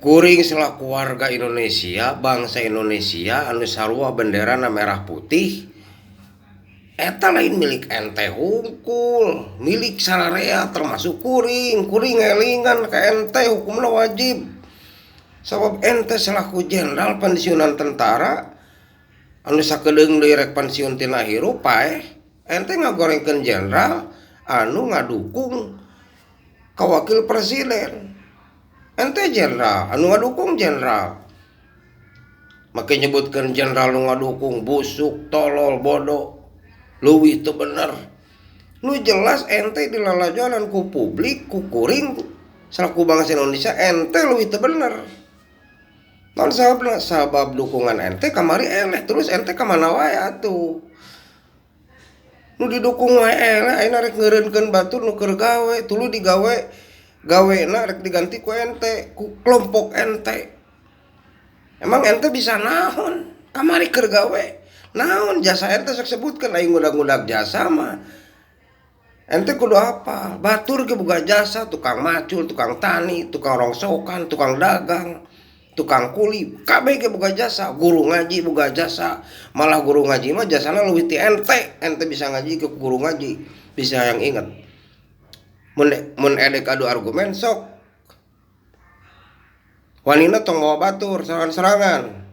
kuring selaku warga Indonesia, bangsa Indonesia anu sarua benderana merah putih eta lain milik ente hungkul, milik sararea termasuk kuring ngelingan ka ente hukumna wajib. Sabab ente selaku jenderal pensiunan tentara anu sakedeung deui rek pensiun tina hirup pae ente ngagorengkeun jenderal anu ngadukung ka wakil presiden. Ente jenderal anu ngadukung jenderal, make nyebutkeun jenderal nu ngadukung busuk, tolol, bodoh, leuwih teu bener. Nu jelas ente dilalajonan ku publik, ku kuring selaku bangsa Indonesia ente leuwih teu bener. Naon sababna? Sabab dukungan ente kamari eleh, terus ente ka mana wae atuh. Nu didukung wae eleh ayeuna rek ngeureunkeun batur nu keur gawe, tuluy digawe gawena rek diganti ku ente, ku kelompok ente. Emang ente bisa naon? Kamari keur gawe. Naon jasa ente sok sebutkeun aing ngudag-ngudag jasa mah. Ente kudu apa? Batur ge boga jasa, tukang macul, tukang tani, tukang rongsokan, tukang dagang, tukang kuli, kabeh ge boga jasa. Guru ngaji boga jasa. Malah guru ngaji mah jasana leuwih ti ente. Ente bisa ngaji ke guru ngaji. Bisa yang inget. Mun edek adu argumen sok wanina tong bawa batur serangan-serangan